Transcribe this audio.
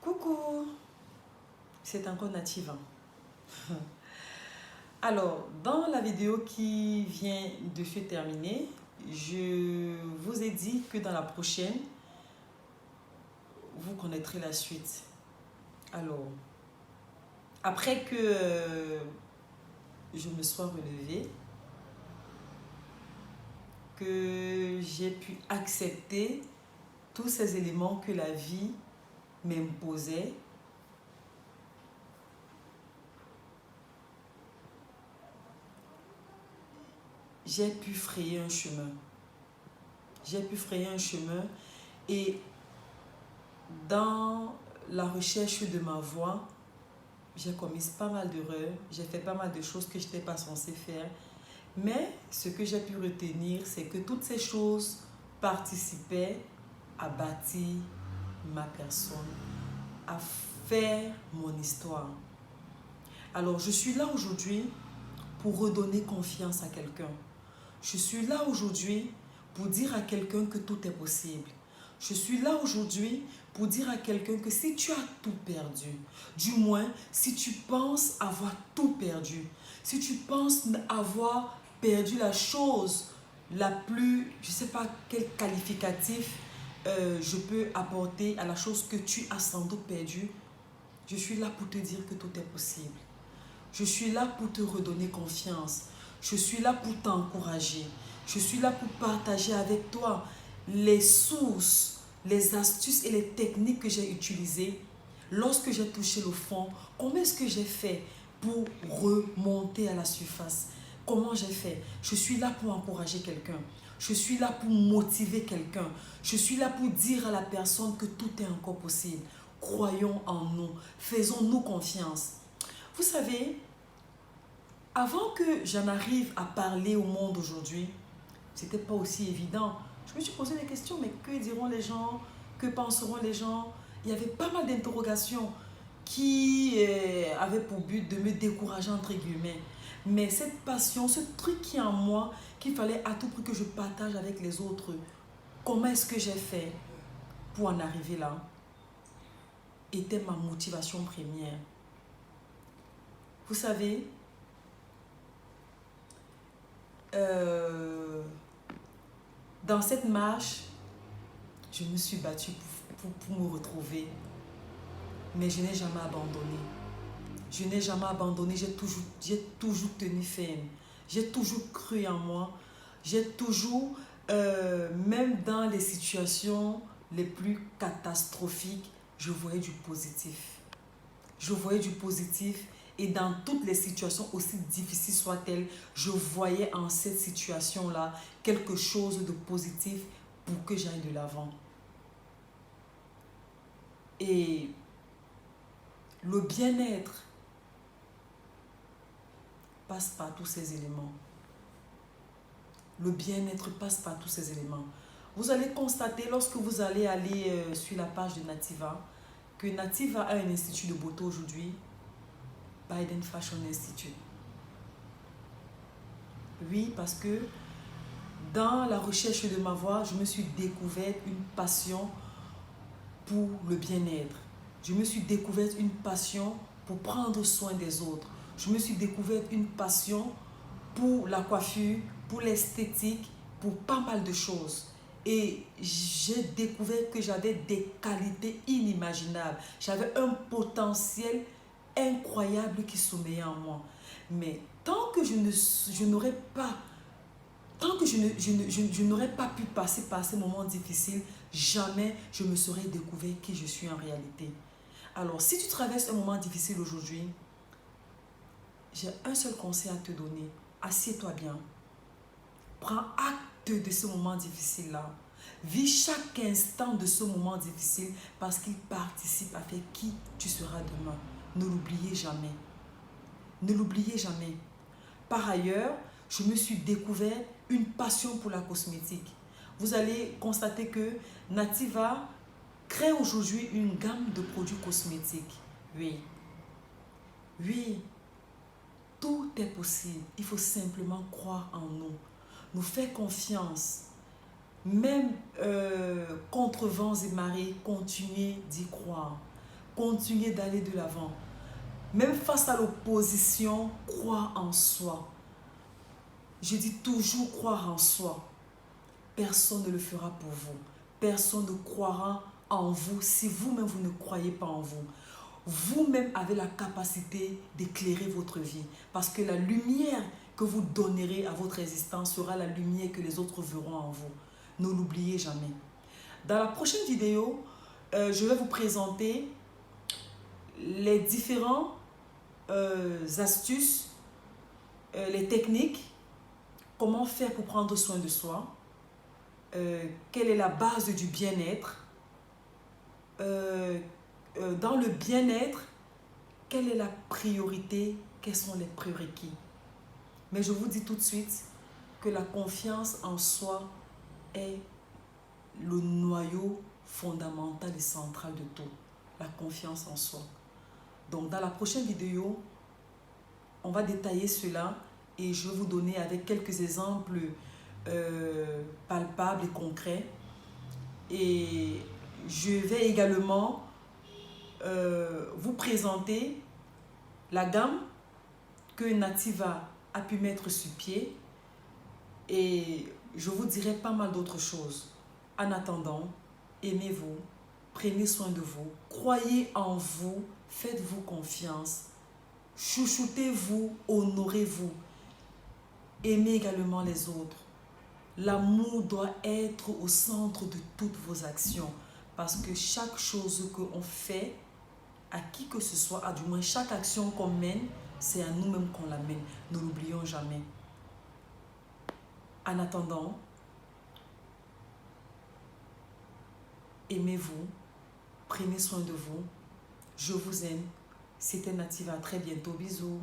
Coucou, c'est encore Nativa. Alors, dans la vidéo qui vient de se terminer, je vous ai dit que dans la prochaine, vous connaîtrez la suite. Alors, après que je me sois relevée, que j'ai pu accepter tous ces éléments que la vie m'imposait, j'ai pu frayer un chemin. J'ai pu frayer un chemin et dans la recherche de ma voie, j'ai commis pas mal d'erreurs, j'ai fait pas mal de choses que je n'étais pas censée faire. Mais ce que j'ai pu retenir, c'est que toutes ces choses participaient à bâtir ma personne, à faire mon histoire. Alors, je suis là aujourd'hui pour redonner confiance à quelqu'un. Je suis là aujourd'hui pour dire à quelqu'un que tout est possible. Je suis là aujourd'hui pour dire à quelqu'un que si tu as tout perdu, du moins si tu penses avoir tout perdu, si tu penses avoir perdu la chose la plus, je ne sais pas quel qualificatif je peux apporter à la chose que tu as sans doute perdue, je suis là pour te dire que tout est possible. Je suis là pour te redonner confiance. Je suis là pour t'encourager. Je suis là pour partager avec toi les sources, les astuces et les techniques que j'ai utilisées lorsque j'ai touché le fond. Comment est-ce que j'ai fait pour remonter à la surface? Comment j'ai fait? Je suis là pour encourager quelqu'un. Je suis là pour motiver quelqu'un. Je suis là pour dire à la personne que tout est encore possible. Croyons en nous. Faisons-nous confiance. Vous savez, avant que j'en arrive à parler au monde aujourd'hui, c'était pas aussi évident. Je me suis posé des questions, mais que diront les gens? Que penseront les gens? Il y avait pas mal d'interrogations qui avaient pour but de me décourager entre guillemets. Mais cette passion, ce truc qui est en moi, qu'il fallait à tout prix que je partage avec les autres, comment est-ce que j'ai fait pour en arriver là, était ma motivation première. Vous savez, dans cette marche, je me suis battue pour me retrouver. Mais je n'ai jamais abandonné. Je n'ai jamais abandonné, j'ai toujours tenu ferme. J'ai toujours cru en moi. J'ai toujours, même dans les situations les plus catastrophiques, je voyais du positif. Je voyais du positif et dans toutes les situations, aussi difficiles soient-elles, je voyais en cette situation-là quelque chose de positif pour que j'aille de l'avant. Et le bien-être passe par tous ces éléments. Le bien-être passe par tous ces éléments. Vous allez constater lorsque vous allez aller sur la page de Nativa que Nativa a un institut de beauté aujourd'hui, Biden Fashion Institute. Oui, parce que dans la recherche de ma voie, je me suis découverte une passion pour le bien-être. Je me suis découverte une passion pour prendre soin des autres. Je me suis découverte une passion pour la coiffure, pour l'esthétique, pour pas mal de choses. Et j'ai découvert que j'avais des qualités inimaginables. J'avais un potentiel incroyable qui sommeillait en moi. Mais tant que je n'aurais pas pu passer par ces moments difficiles, jamais je me serais découvert qui je suis en réalité. Alors, si tu traverses un moment difficile aujourd'hui, j'ai un seul conseil à te donner. Assieds-toi bien. Prends acte de ce moment difficile-là. Vis chaque instant de ce moment difficile parce qu'il participe à faire qui tu seras demain. Ne l'oubliez jamais. Ne l'oubliez jamais. Par ailleurs, je me suis découvert une passion pour la cosmétique. Vous allez constater que Nativa crée aujourd'hui une gamme de produits cosmétiques. Oui. Oui. Tout est possible. Il faut simplement croire en nous. Nous faire confiance. Même contre vents et marées, continuez d'y croire. continuez d'aller de l'avant. Même face à l'opposition, croire en soi. Je dis toujours croire en soi. Personne ne le fera pour vous. Personne ne croira en vous si vous-même vous ne croyez pas en vous. Vous-même avez la capacité d'éclairer votre vie. Parce que la lumière que vous donnerez à votre existence sera la lumière que les autres verront en vous. Ne l'oubliez jamais. Dans la prochaine vidéo, je vais vous présenter les différentes astuces, les techniques, comment faire pour prendre soin de soi, quelle est la base du bien-être, dans le bien-être, quelle est la priorité, quels sont les prérequis. Mais je vous dis tout de suite que la confiance en soi est le noyau fondamental et central de tout. La confiance en soi. Donc dans la prochaine vidéo, on va détailler cela et je vais vous donner avec quelques exemples palpables et concrets. Et je vais également vous présenter la gamme que Nativa a pu mettre sur pied et je vous dirai pas mal d'autres choses. En attendant, aimez-vous, prenez soin de vous, croyez en vous, faites-vous confiance, chouchoutez-vous, honorez-vous, aimez également les autres. L'amour doit être au centre de toutes vos actions parce que chaque chose qu'on fait, à qui que ce soit, du moins chaque action qu'on mène, c'est à nous-mêmes qu'on la mène. Ne l'oublions jamais. En attendant, aimez-vous, prenez soin de vous. Je vous aime. C'était Nativa. À très bientôt. Bisous.